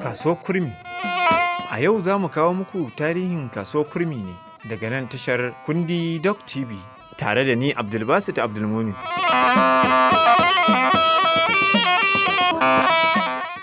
Kasuwar Kurmi. A yau za mu kawo muku tarihin Kasuwar Kurmi ne daga nan tashar Kundi Doc TV tare da ni Abdulbasit Abdulmumin.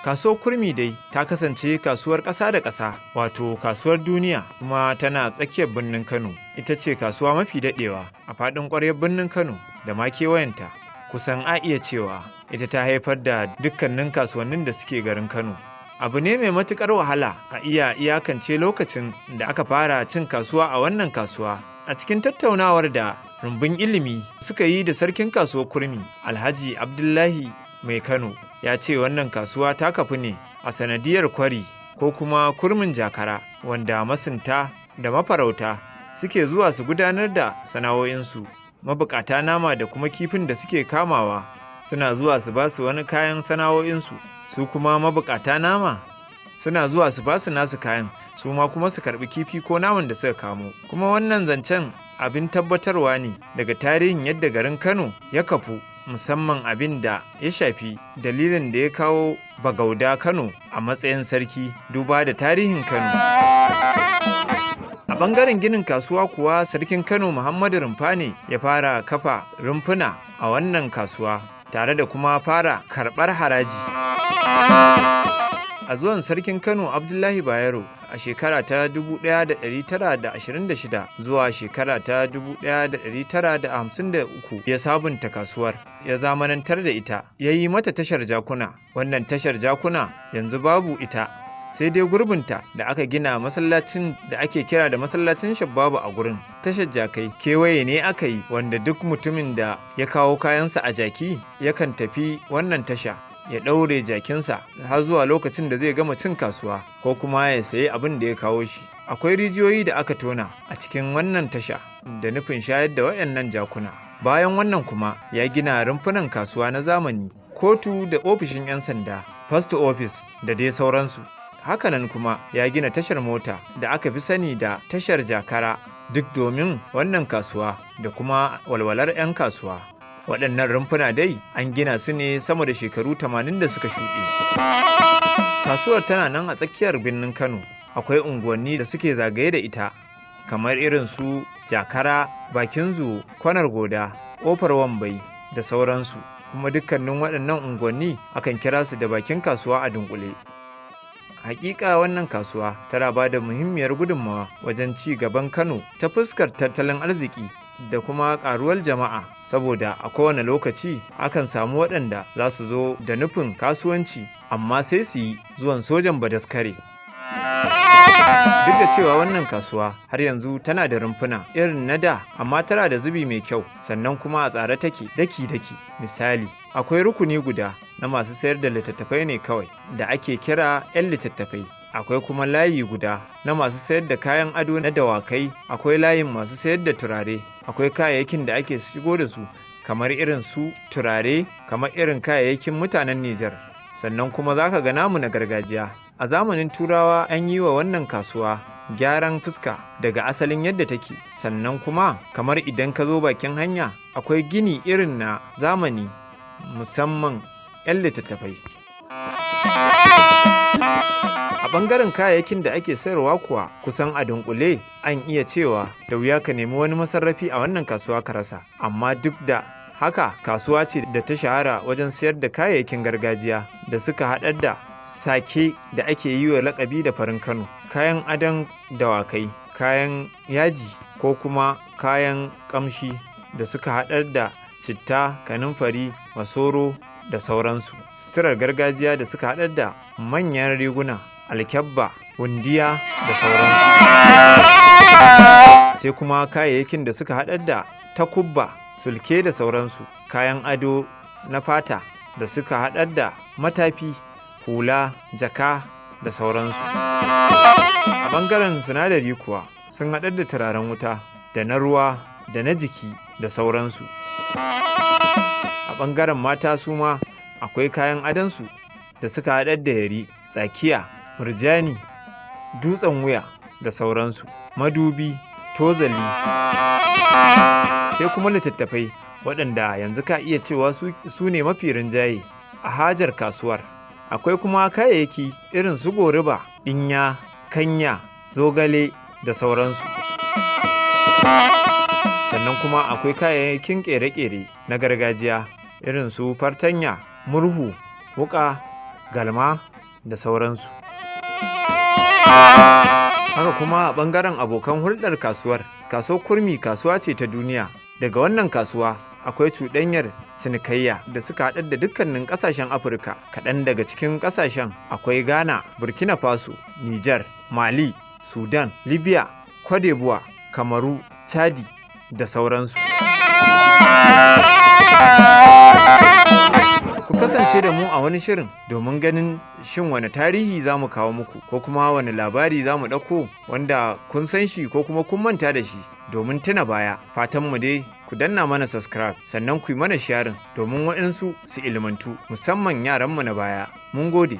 Kasuwar Kurmi dai ta kasance kasuwar ƙasa da ƙasa, wato kasuwar duniya, kuma tana tsakiyar birnin Kano. Ita ce kasuwa mafi daɗewa a faɗin ƙwaryar birnin Kano da ma kewayenta. Kusan a iya cewa ita ta haifar da dukkanin kasuwannin da suke garin Kano. Abu ne mai matuƙar wahala a iya iyakance lokacin da aka fara cin kasuwa a wannan kasuwa. A cikin tattaunawar da rumbun ilimi suka yi da sarkin kasuwar Kurmi, Alhaji Abdullahi Mai Kano, ya ce wannan kasuwa ta kafu ne a sanadiyar kwari ko kuma kurmin jakara, wanda masunta da mafarauta suke zuwa su gudanar da sana'o'insu. Mabukata nama da kuma kifin da suke kamawa suna zuwa su ba su wani kayan sana'o'insu, su kuma mabukata nama suna zuwa su ba su nasu kayan, su ma kuma su karbi kifi ko naman da suka kamo. Kuma wannan zancen abin tabbatarwa ne daga tarihin yadda garin Kano ya kafu, musamman abin da ya shafi dalilin da ya kawo Bagauda Kano a matsayin sarki, duba da tarihin Kano. A ɓangaren ginin kasuwa kuwa, sarkin Kano Muhammadu Rumfa ne ya fara kafa rumfuna a wannan kasuwa, tare da kuma fara karɓar haraji. A zuwan sarkin Kano Abdullahi Bayero a shekara ta 1926 zuwa shekara ta 1953 ya sabunta kasuwar, ya zamanantar da ita, ya yi mata tashar jakuna. Wannan tashar jakuna yanzu babu ita, sai dai gurbinta da aka gina masallacin da ake kira da masallacin Shabbabu a gurin. Tashar jakai kewaye ne aka yi, wanda duk mutumin da ya kawo kayansa a jaki yakan tafi wannan tasha ya ɗaure jakinsa har zuwa lokacin da zai gama cin kasuwa, ko kuma ya sayi abin da ya kawo shi. Akwai rijiyoyi da aka tona a cikin wannan tasha da nufin shayar da waɗannan jakuna. Bayan wannan kuma ya gina rumfunan kasuwa na zamani, kotu da ofishin 'yan sanda, post office da dai sauransu. Hakanan kuma ya gina tashar mota da aka fi sani da tashar jakara, duk domin wannan kasuwa da kuma walwalar 'yan kasuwa. Waɗannan rumfuna dai an gina su ne sama da shekaru 80 da suka shuɗe. Kasuwar tana nan a tsakiyar birnin Kano. Akwai unguwanni da suke zagaye da ita, kamar irin su Jakara, Bakin Zuwo, Kwanar Goda, Ƙofar Wambai da sauransu. Kuma dukkanin waɗannan unguwanni akan kira su da bakin kasuwa a dunkule. Hakika wannan kasuwa tana ba da muhimmiyar gudunmawa wajen ci gaban Kano ta fuskar tattalin arziki da kuma ƙaruwar jama'a, saboda a kowane lokaci akan samu waɗanda za su zo da nufin kasuwanci, amma sai su yi zuwan sojan badaskare. Duk da cewa wannan kasuwa har yanzu tana da rumfuna irin na da, amma tana da zubi mai kyau, sannan kuma a tsare take daki-daki. Misali, akwai rukuni guda na masu sayar da littattafai ne kawai, da ake kira 'yan littattafai. Akwai kuma layi guda na masu sayar da kayan ado na dawakai. Akwai layin masu sayar da turare. Akwai kayayyakin da ake shigo da su, kamar irin su turare, kamar irin kayayyakin mutanen Nijar. Sannan kuma za ka ga namu na gargajiya. A zamanin Turawa an yi wa wannan kasuwa gyaran fuska daga asalin yadda take. Sannan kuma kamar idan ka zo bakin hanya, akwai gini irin na zamani, musamman 'yan littattafai. A ɓangaren kayayyakin da ake sayarwa kuwa, kusan a dunkule an iya cewa da wuya ka nemi wani masarrafi a wannan kasuwa ka rasa. Amma duk da haka, kasuwa ce da ta shahara wajen sayar da kayayyakin gargajiya da suka haɗar da sake da ake yi wa laƙabi da farin Kano, kayan adon dawakai, kayan yaji ko kuma kayan ƙamshi da suka haɗar da citta, kanumfari, masoro da sauransu. Suturar gargajiya da suka haɗar da manyan riguna, alkyabba, wundiya da sauransu. Sai kuma kayayyakin da suka haɗar da takubba, sulke da sauransu. Kayan ado na fata da suka haɗar da matafi, hula, jaka da sauransu. A ɓangaren sinadari kuwa, sun haɗar da turaren wuta da na ruwa da na jiki da sauransu. A ɓangaren mata su ma akwai kayan adansu da suka haɗar da yari, tsakiya, murjani, dutsen wuya da sauransu, madubi, tozali. Sai kuma littattafai, waɗanda yanzu ka iya cewa su ne mafi rinjaye a hajar kasuwar. Akwai kuma kayayyaki irin su goruba, ɗinya, kanya, zogale da sauransu. Sannan kuma akwai kayayyakin ƙere-ƙere na gargajiya irin su fartanya, murhu, wuƙa, galma da sauransu. Haka kuma a ɓangaren abokan hulɗar kasuwar Kurmi kasuwa ce ta duniya. Daga wannan kasuwa akwai cuɗanyar cinikayya da suka haɗar da dukkanin ƙasashen Afirka. Kaɗan daga cikin ƙasashen akwai Ghana, Burkina Faso, Nijar, Mali, Sudan, Libya, Cote d'Ivoire, Kamaru, Chadi da sauransu. Ku kasance da mu a wani shirin domin ganin shin wani tarihi za mu kawo muku ko kuma wani labari za mu ɗauko wanda kun san shi ko kuma kun manta da shi domin tuna baya. Fatanmu dai ku danna mana subscribe sannan ku yi mana sharing domin waɗansu su ilmantu musamman yaranmu na baya. Mun gode.